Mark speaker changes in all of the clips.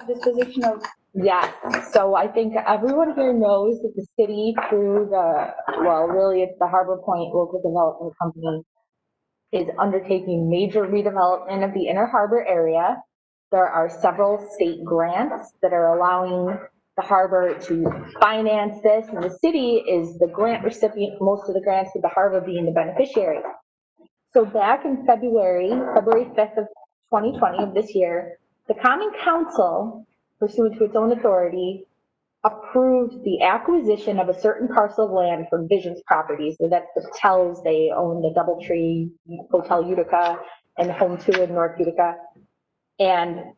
Speaker 1: Disposition of.
Speaker 2: Yes, so I think everyone here knows that the city through really it's the Harbor Point Local Development Company is undertaking major redevelopment of the Inner Harbor area. There are several state grants that are allowing the harbor to finance this, and the city is the grant recipient for most of the grants, with the harbor being the beneficiary. So back in February 5th of 2020 of this year, the Common Council, pursuant to its own authority, approved the acquisition of a certain parcel of land from Visions Properties. So that's the hotels. They own the Doubletree Hotel Utica and Home 2 in North Utica. And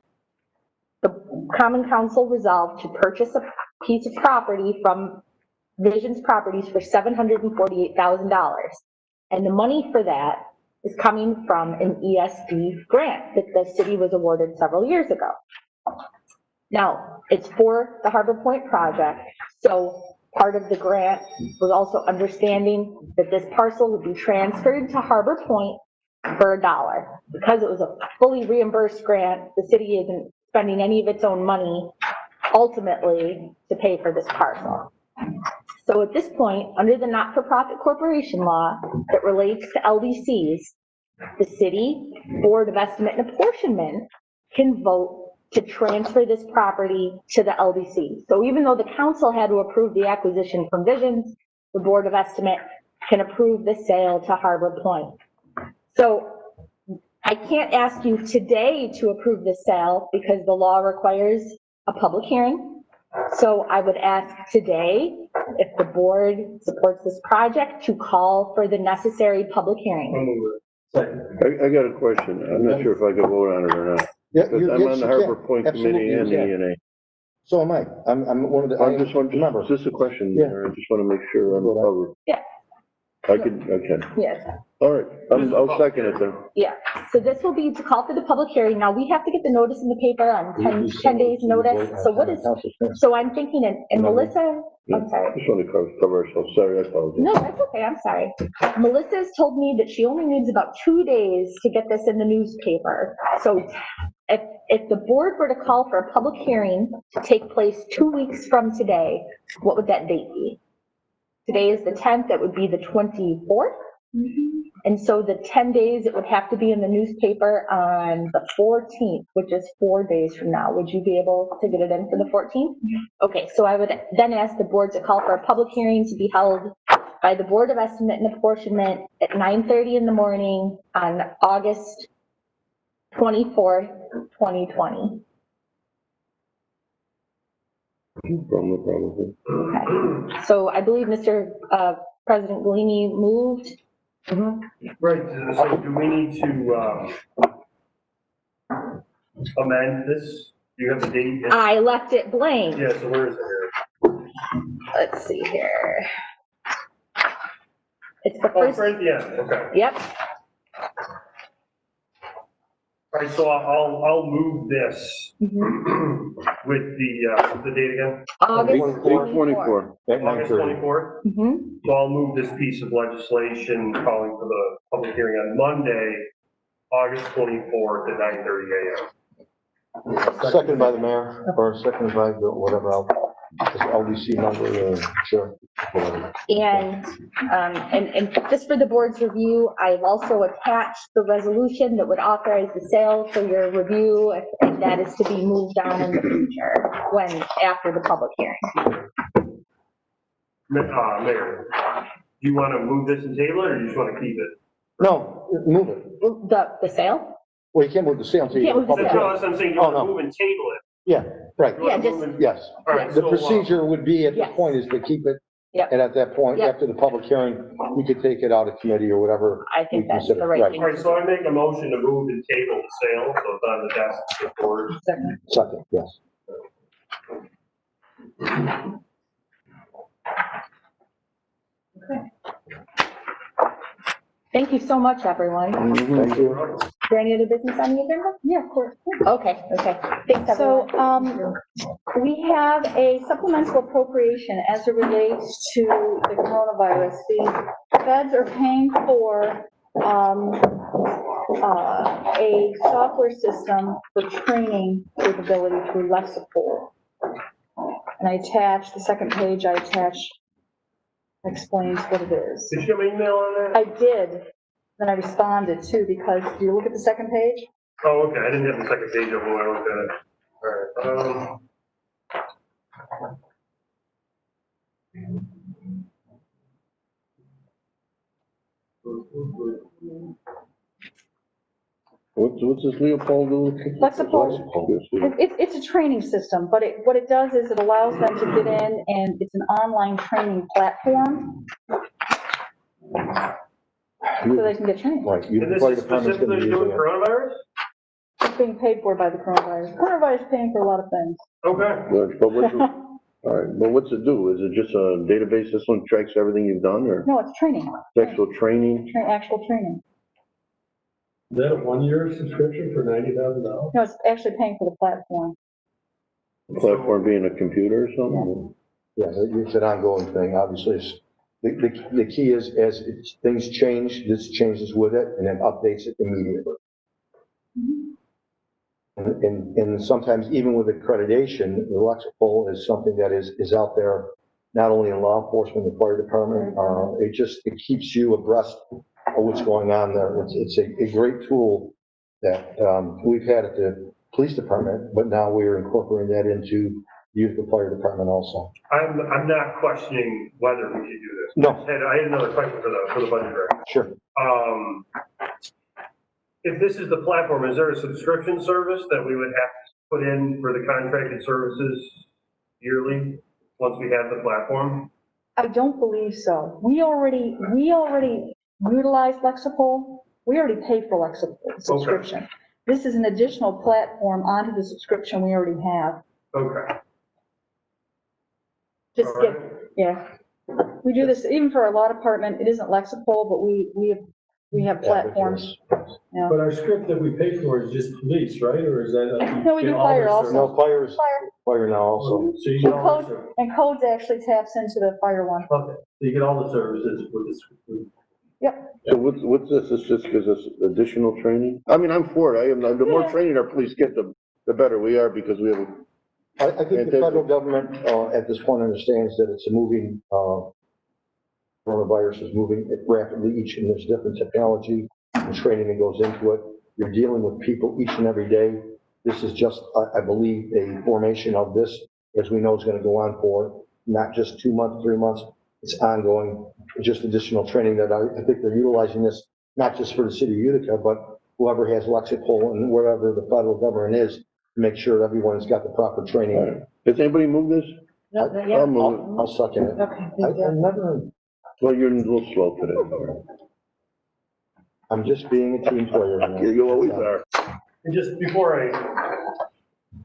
Speaker 2: the Common Council resolved to purchase a piece of property from Visions Properties for $748,000. And the money for that is coming from an ESD grant that the city was awarded several years ago. Now, it's for the Harbor Point project, so part of the grant was also understanding that this parcel would be transferred to Harbor Point for $1. Because it was a fully reimbursed grant, the city isn't spending any of its own money ultimately to pay for this parcel. So at this point, under the not-for-profit corporation law that relates to LDCs, the city Board of Estimate and Apportionment can vote to transfer this property to the LDC. So even though the council had to approve the acquisition from Visions, the Board of Estimate can approve the sale to Harbor Point. So I can't ask you today to approve the sale because the law requires a public hearing. So I would ask today, if the board supports this project, to call for the necessary public hearing.
Speaker 3: I got a question. I'm not sure if I can vote on it or not.
Speaker 4: Yeah,
Speaker 3: Because I'm on the Harbor Point Committee and the ENA.
Speaker 4: So am I. I'm one of the.
Speaker 3: I just want to
Speaker 4: remember.
Speaker 3: Is this a question?
Speaker 4: Yeah.
Speaker 3: Or I just want to make sure I'm covered.
Speaker 2: Yeah.
Speaker 3: Okay.
Speaker 2: Yes.
Speaker 3: All right. I'll second it then.
Speaker 2: Yeah. So this will be to call for the public hearing. Now we have to get the notice in the paper on 10 days notice. So what is, so I'm thinking, and Melissa, I'm sorry.
Speaker 3: Just want to cover ourselves. Sorry, I apologize.
Speaker 2: No, that's okay. I'm sorry. Melissa's told me that she only needs about 2 days to get this in the newspaper. So if the board were to call for a public hearing to take place 2 weeks from today, what would that date be? Today is the 10th, that would be the 24th. Mm-hmm. And so the 10 days, it would have to be in the newspaper on the 14th, which is 4 days from now. Would you be able to get it in for the 14th? Mm-hmm. Okay, so I would then ask the board to call for a public hearing to be held by the Board of Estimate and Apportionment at 9:30 in the morning on August 24th, 2020.
Speaker 3: No problem.
Speaker 2: Okay. So I believe Mr. President Galini moved.
Speaker 5: Mm-hmm. Right, so do we need to amend this? Do you have the date?
Speaker 2: I left it blank.
Speaker 5: Yeah, so where is it here?
Speaker 2: Let's see here. It's the
Speaker 5: Oh,
Speaker 2: first.
Speaker 5: right at the end, okay.
Speaker 2: Yep.
Speaker 5: All right, so I'll move this with the date again?
Speaker 2: August
Speaker 3: 24.
Speaker 2: 24th.
Speaker 5: August 24th?
Speaker 2: Mm-hmm.
Speaker 5: So I'll move this piece of legislation calling for the public hearing on Monday, August 24th at 9:30 a.m.
Speaker 4: Seconded by the mayor, or seconded by whatever else. LDC number, sure. Whatever.
Speaker 2: And just for the board's review, I've also attached the resolution that would authorize the sale for your review, if that is to be moved on in the future, after the public hearing.
Speaker 5: Mayor, do you want to move this and table it, or you just want to keep it?
Speaker 4: No, move it.
Speaker 2: The sale?
Speaker 4: Well, you can't move the sale until you.
Speaker 2: Can't move the sale.
Speaker 5: No, that's what I'm saying, you want to move and table it.
Speaker 4: Yeah, right.
Speaker 5: You wanna
Speaker 2: Yeah,
Speaker 5: move and-
Speaker 4: Yes.
Speaker 5: All right,
Speaker 4: The
Speaker 5: so,
Speaker 4: procedure would be at the
Speaker 2: Yes.
Speaker 4: point is to keep it.
Speaker 2: Yep.
Speaker 4: And at that point,
Speaker 2: Yep.
Speaker 4: after the public hearing, we could take it out of committee or whatever.
Speaker 2: I think
Speaker 4: we
Speaker 2: that's
Speaker 4: consider.
Speaker 2: the right
Speaker 4: Right.
Speaker 2: thing.
Speaker 5: All right, so I make a motion to move and table the sale, so it's on the desk of the board.
Speaker 4: Second, yes.
Speaker 2: Thank you so much, everyone.
Speaker 4: Thank you.
Speaker 2: Is there any other business on the agenda? Yeah, of course. Okay. Thanks, everyone.
Speaker 1: So, we have a supplemental appropriation as it relates to the coronavirus. The feds are paying for, a software system for training capability through Lexipol. And I attached, the second page I attached explains what it is.
Speaker 5: Did you get my email on that?
Speaker 1: I did, then I responded too, because do you look at the second page?
Speaker 5: Oh, okay, I didn't have the second page up when I looked at it. All right,
Speaker 3: What's this Leopold doing?
Speaker 1: Lexipol. It's a training system, but what it does is it allows them to get in, and it's an online training platform. So they can get trained.
Speaker 4: Right.
Speaker 5: And this is specifically doing coronavirus?
Speaker 1: It's being paid for by the coronavirus. Coronavirus is paying for a lot of things.
Speaker 5: Okay.
Speaker 3: Good, but what's it, all right, but what's it do? Is it just a database, this one tracks everything you've done, or
Speaker 1: No, it's training,
Speaker 3: actual training?
Speaker 1: actual training.
Speaker 6: Is that a one-year subscription for $90,000?
Speaker 1: No, it's actually paying for the platform.
Speaker 3: Platform being a computer or something?
Speaker 4: Yeah, it's an ongoing thing, obviously. The key is, as things change, this changes with it, and then updates it immediately. And sometimes even with accreditation, the Lexipol is something that is out there, not only in law enforcement, the fire department, it keeps you abreast of what's going on there. It's a great tool that we've had at the police department, but now we're incorporating that into the Utica Fire Department also.
Speaker 5: I'm not questioning whether we should do this.
Speaker 4: No.
Speaker 5: I had another question for the budget director.
Speaker 4: Sure.
Speaker 5: If this is the platform, is there a subscription service that we would have to put in for the contracted services yearly, once we have the platform?
Speaker 1: I don't believe so. We already utilize Lexipol. We already pay for Lexipol subscription. This is an additional platform onto the subscription we already have.
Speaker 5: Okay.
Speaker 1: Just
Speaker 5: All
Speaker 1: get,
Speaker 5: right.
Speaker 1: yeah. We do this even for our law department. It isn't Lexipol, but we have platforms. Yeah.
Speaker 6: But our script that we pay for is just police, right? Or is that?
Speaker 1: No, we do fire also.
Speaker 4: No, fire now also.
Speaker 6: So you get all the services.
Speaker 1: And codes actually taps into the fire one.
Speaker 6: Okay, so you get all the services with this.
Speaker 3: So what's this? It's just because it's additional training? I mean, I'm for it. The more training our police get, the better we are, because we have
Speaker 4: I think the federal government, at this point, understands that it's a moving, coronavirus is moving rapidly and there's different technology and training that goes into it. You're dealing with people each and every day. This is just, I believe, a formation of this, as we know, is going to go on for not just 2 months, 3 months. It's ongoing, just additional training that I think they're utilizing this, not just for the city of Utica, but whoever has Lexipol and wherever the federal government is, to make sure everyone's got the proper training.
Speaker 3: Has anybody moved this?
Speaker 1: No,
Speaker 3: I'll move it.
Speaker 4: I'll second it.
Speaker 1: Okay.
Speaker 4: I've never,
Speaker 3: Well, you're a little slow today.
Speaker 4: I'm just being a team player.
Speaker 3: You always are.
Speaker 5: And just before I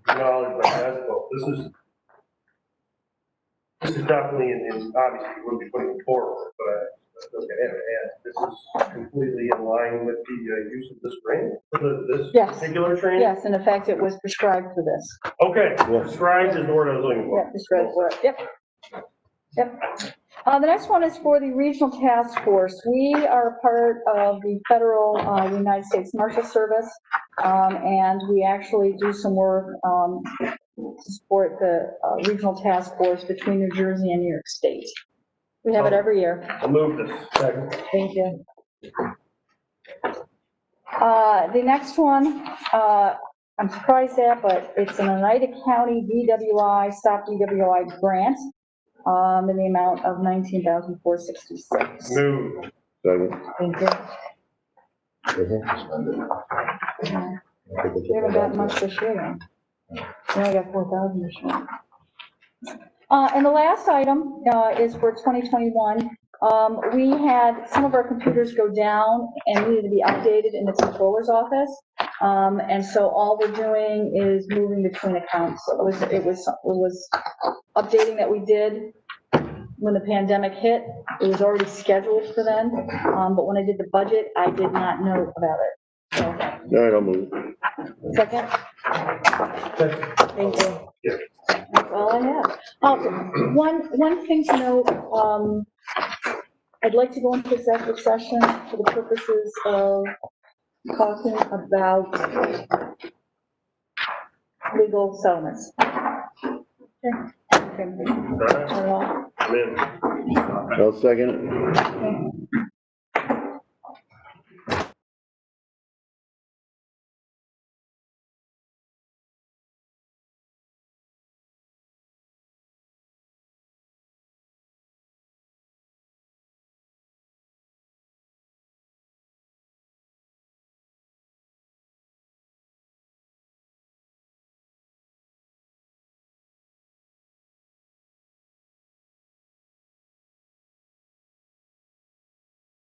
Speaker 5: acknowledge my asphalt, this is definitely, and obviously we wouldn't be putting it forward, but I was gonna add, this is completely in line with the use of this grant, this
Speaker 1: Yes.
Speaker 5: particular training?
Speaker 1: Yes, and in fact, it was prescribed for this.
Speaker 5: Okay, prescribed is the word I was looking for.
Speaker 1: Yeah, prescribed for it. Yep. Yep. The next one is for the regional task force. We are part of the federal United States Marshal Service, and we actually do some work to support the regional task force between New Jersey and New York State. We have it every year.
Speaker 5: I'll move this. Second.
Speaker 1: Thank you. The next one, I'm surprised at, but it's an Oneida County DWI, Stop DWI grant, in the amount of $19,466.
Speaker 5: Move.
Speaker 3: Second.
Speaker 1: Thank you. We haven't got much this year, though. We only got 4,000 this year. And the last item is for 2021. We had some of our computers go down and needed to be updated in the controller's office. And so all we're doing is moving between accounts. So it was updating that we did when the pandemic hit. It was already scheduled for then. But when I did the budget, I did not know about it. So,
Speaker 3: All right, I'll move.
Speaker 1: second. Thank you. That's all I have. One thing to note, I'd like to go into executive session for the purposes of talking about legal settlements. Okay.
Speaker 5: All right, I'm in.
Speaker 3: I'll second it.
Speaker 1: Okay.